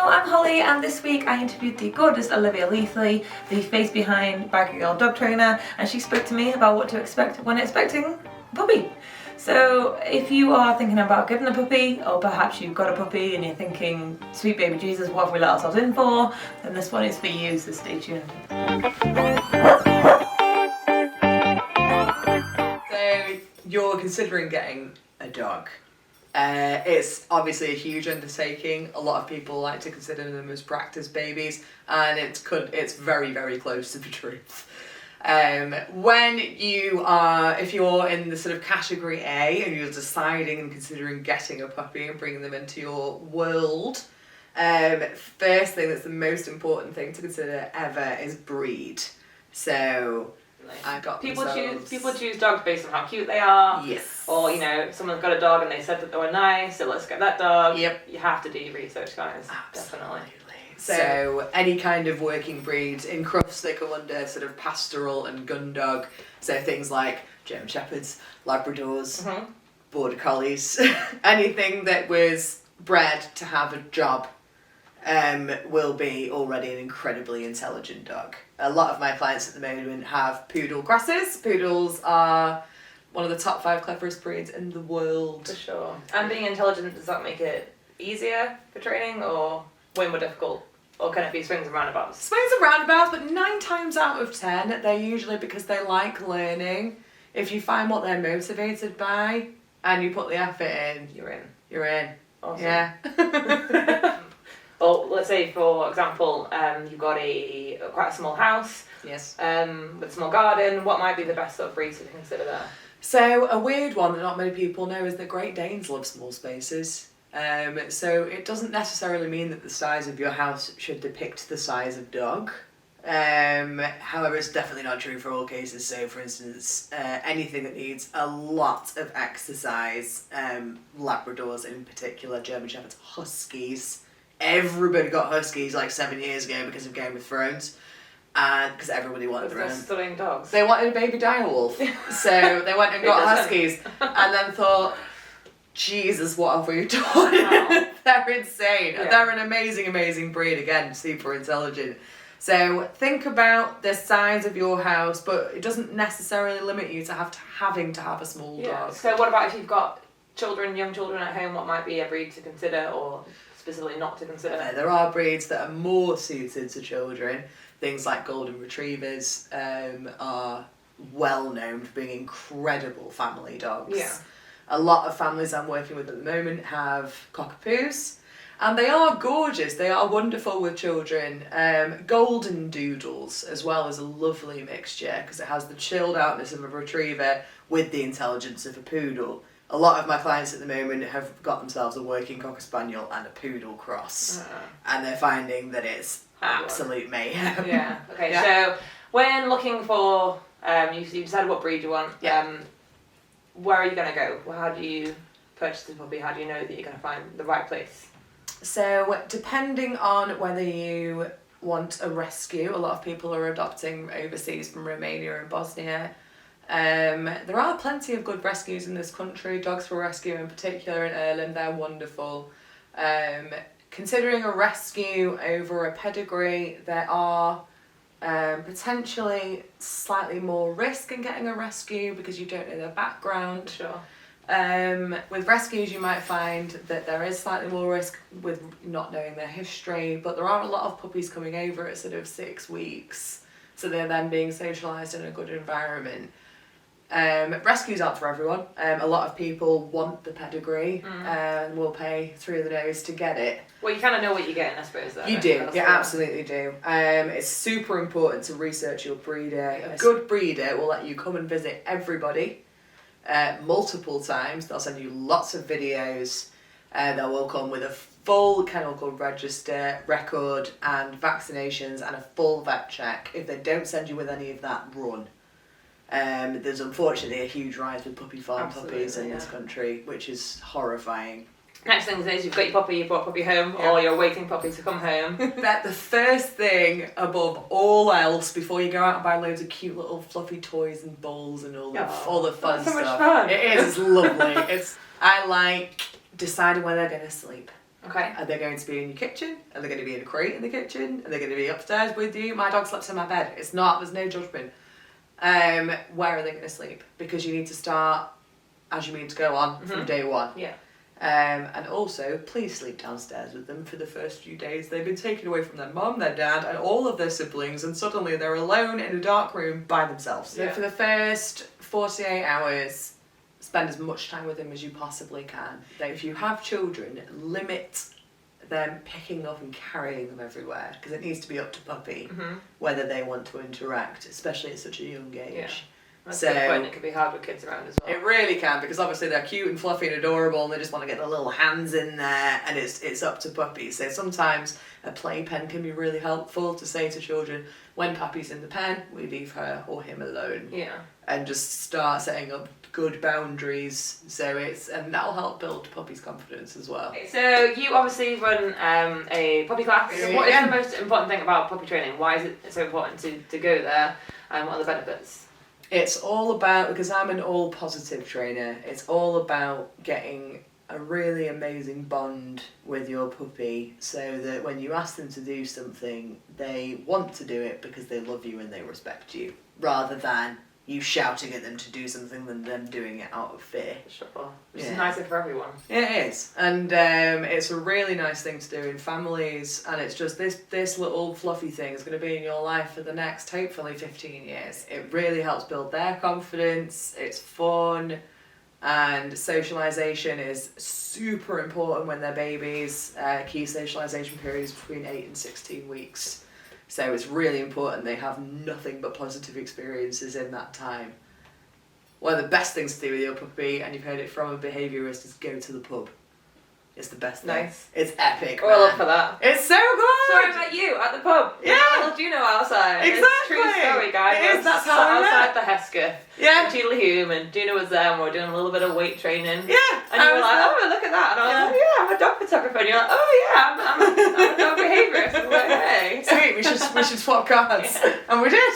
Hello, I'm Holly, and this week I interviewed the gorgeous Olivia Leithley, the face behind Baggy Girl Dog Trainer, and she spoke to me about what to expect when expecting a puppy. So if you are thinking about getting a puppy, or perhaps you've got a puppy and you're thinking, sweet baby Jesus, what have we let ourselves in for, then this one is for you, so stay tuned. So you're considering getting a dog. It's obviously a huge undertaking. A lot of people like to consider them as practice babies, and it's very, very close to the truth. If you're in the sort of category A and you're deciding and considering getting a puppy and bringing them into your world, first thing that's the most important thing to consider ever is breed. So I got people choose dogs based on how cute they are. Yes. Or, you know, someone's got a dog and they said that they were nice, so let's get that dog. Yep. You have to do your research, guys. Absolutely. Definitely. So any kind of working breed, in Crufts they come under sort of pastoral and gun dog. So things like German Shepherds, Labradors, Border Collies, anything that was bred to have a job will be already an incredibly intelligent dog. A lot of my clients at the moment have poodle crosses. Poodles are one of the top 5 cleverest breeds in the world. For sure. And being intelligent, does that make it easier for training or way more difficult? Or can it be swings and roundabouts? Swings and roundabouts, but 9 times out of 10, they're usually because they like learning. If you find what they're motivated by and you put the effort in, you're in. You're in. Awesome. Yeah. Well, let's say, for example, you've got quite a small house. Yes. With a small garden. What might be the best sort of breeds to consider there? So a weird one that not many people know is that Great Danes love small spaces. So it doesn't necessarily mean that the size of your house should depict the size of dog. However, it's definitely not true for all cases. So for instance, anything that needs a lot of exercise, Labradors in particular, German Shepherds, Huskies. Everybody got Huskies like 7 years ago because of Game of Thrones. And because everybody wanted They're stunning dogs. They wanted a baby direwolf. So they went and got Huskies and then thought, Jesus, what have we done? Wow. They're insane. Yeah. They're an amazing, amazing breed. Again, super intelligent. So think about the size of your house, but it doesn't necessarily limit you to having to have a small dog. So what about if you've got young children at home? What might be a breed to consider or specifically not to consider? There are breeds that are more suited to children. Things like golden retrievers are well known for being incredible family dogs. Yeah. A lot of families I'm working with at the moment have cockapoos, and they are gorgeous. They are wonderful with children. Golden doodles as well is a lovely mixture because it has the chilled outness of a retriever with the intelligence of a poodle. A lot of my clients at the moment have got themselves a working cocker spaniel and a poodle cross, and they're finding that it's absolute mayhem. Yeah. Okay. Yeah. So when looking for, you decided what breed you want. Yeah. Where are you going to go? How do you purchase the puppy? How do you know that you're going to find the right place? So depending on whether you want a rescue, a lot of people are adopting overseas from Romania and Bosnia. There are plenty of good rescues in this country. Dogs for Rescue in particular in Ireland, they're wonderful. Considering a rescue over a pedigree, there are potentially slightly more risk in getting a rescue because you don't know their background. Sure. With rescues you might find that there is slightly more risk with not knowing their history, but there are a lot of puppies coming over at sort of 6 weeks, so they're then being socialised in a good environment. Rescues aren't for everyone. A lot of people want the pedigree and will pay through the nose to get it. Well, you kind of know what you're getting, I suppose. Though, you do, you absolutely do. It's super important to research your breeder. A good breeder will let you come and visit everybody multiple times. They'll send you lots of videos. They will come with a full kennel club register, record and vaccinations and a full vet check. If they don't send you with any of that, run. There's unfortunately a huge rise with puppy farm puppies in this country, which is horrifying. Next thing is you've got your puppy, you brought puppy home, or you're waiting puppy to come home. That the first thing above all else before you go out and buy loads of cute little fluffy toys and balls and all the fun that's stuff. So much fun. It is lovely. I like deciding where they're going to sleep. Okay. Are they going to be in your kitchen? Are they going to be in a crate in the kitchen? Are they going to be upstairs with you? My dog sleeps in my bed. It's not, there's no judgment. Where are they going to sleep? Because you need to start as you mean to go on from day one. Yeah. And also, please sleep downstairs with them for the first few days. They've been taken away from their mum, their dad, and all of their siblings, and suddenly they're alone in a dark room by themselves. So for the first 48 hours, spend as much time with them as you possibly can. If you have children, limit them picking up and carrying them everywhere, because it needs to be up to puppy whether they want to interact, especially at such a young age. Yeah. That's a good point. It can be hard with kids around as well. It really can, because obviously they're cute and fluffy and adorable and they just want to get their little hands in there, and it's up to puppy. So sometimes a playpen can be really helpful to say to children, when puppy's in the pen, we leave her or him alone. Yeah. And just start setting up good boundaries, and that'll help build puppy's confidence as well. Okay, so you obviously run a puppy class. What is the most important thing about puppy training? Why is it so important to go there, and what are the benefits? It's all about, because I'm an all positive trainer, it's all about getting a really amazing bond with your puppy, so that when you ask them to do something, they want to do it because they love you and they respect you, rather than you shouting at them to do something than them doing it out of fear. Sure. Which is nicer for everyone. It is. And it's a really nice thing to do in families, and it's just this little fluffy thing is going to be in your life for the next, hopefully, 15 years. It really helps build their confidence, it's fun, and socialisation is super important when they're babies. Key socialisation period is between 8 and 16 weeks. So it's really important they have nothing but positive experiences in that time. One of the best things to do with your puppy, and you've heard it from a behaviourist, is go to the pub. It's the best thing. Nice. It's epic. We're all up for that. It's so good! Sorry about you at the pub. Yeah! Little Juno outside. Exactly! It's a true story, guys. It is, that's how we outside met. the Hesketh. Yeah. In Cheadle and Juno was there, and we were doing a little bit of weight training. Yeah! And you were like, oh, look at that. And I was like, oh, yeah, I'm a dog photographer. And you're like, oh, yeah, I'm a dog behaviourist. I'm like, hey. Sweet, we should swap cards. Yeah. And we did.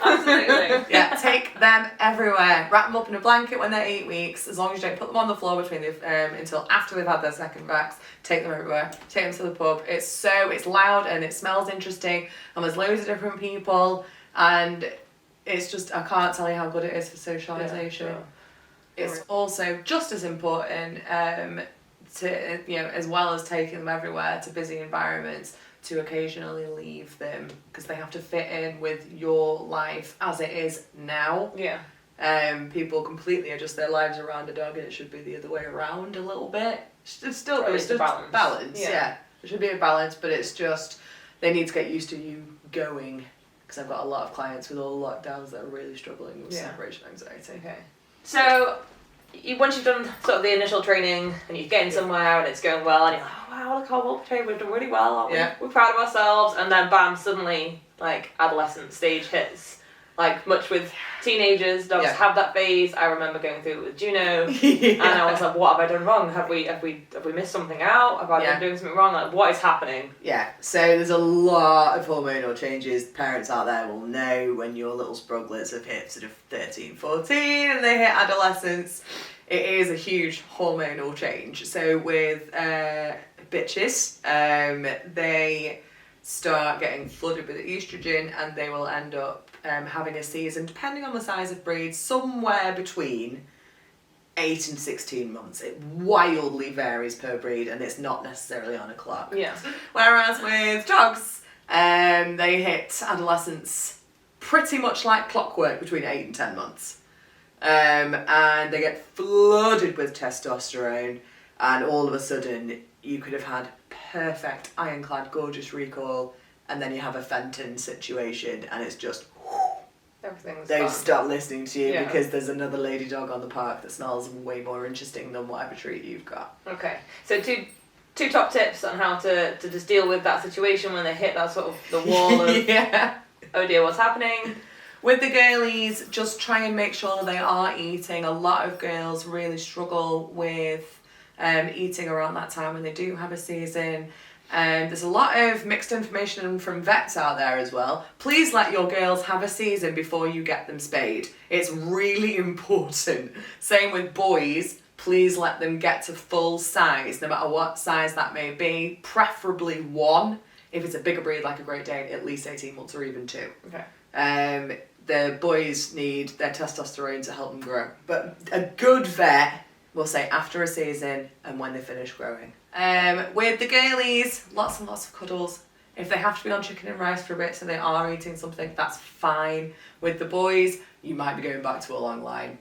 Absolutely. Yeah, take them everywhere. Wrap them up in a blanket when they're 8 weeks, as long as you don't put them on the floor between until after they've had their second vax. Take them everywhere. Take them to the pub. It's loud and it smells interesting, and there's loads of different people, and it's just, I can't tell you how good it is for socialisation. Yeah, sure. It's also just as important to, as well as taking them everywhere to busy environments, to occasionally leave them, because they have to fit in with your life as it is now. Yeah. People completely adjust their lives around a dog, and it should be the other way around a little bit. It's still balance. Yeah. There should be a balance, but it's just they need to get used to you going, because I've got a lot of clients with all the lockdowns that are really struggling with separation anxiety. Okay. So once you've done sort of the initial training and you're getting somewhere and it's going well and you're like, oh wow, look how well trained, we've done really well, aren't we? Yeah. We're proud of ourselves, and then bam, suddenly like adolescent stage hits. Like much with teenagers, dogs have that phase. I remember going through it with Juno, and I was like, "What have I done wrong? Have we missed something out? Have I been doing something wrong? Like, what is happening?" Yeah. So there's a lot of hormonal changes. Parents out there will know when your little spruglets have hit sort of 13, 14, and they hit adolescence. It is a huge hormonal change. So with bitches, they start getting flooded with estrogen, and they will end up having a season, depending on the size of breed, somewhere between 8 and 16 months. It wildly varies per breed, and it's not necessarily on a clock. Yeah. Whereas with dogs, they hit adolescence pretty much like clockwork between 8 and 10 months. And they get flooded with testosterone, and all of a sudden you could have had perfect, ironclad, gorgeous recall, and then you have a Fenton situation, and it's just they stop listening to you because there's another lady dog on the park that smells way more interesting than whatever treat you've got. Okay, so two top tips on how to just deal with that situation when they hit that sort of the wall of oh dear, what's happening? With the girlies, just try and make sure they are eating. A lot of girls really struggle with eating around that time when they do have a season. There's a lot of mixed information from vets out there as well. Please let your girls have a season before you get them spayed. It's really important. Same with boys. please let them get to full size, no matter what size that may be, preferably 1. If it's a bigger breed like a Great Dane, at least 18 months or even 2. Okay. The boys need their testosterone to help them grow. But a good vet will say after a season and when they finish growing. With the girlies, lots and lots of cuddles. If they have to be on chicken and rice for a bit so they are eating something, that's fine. With the boys, you might be going back to a long line.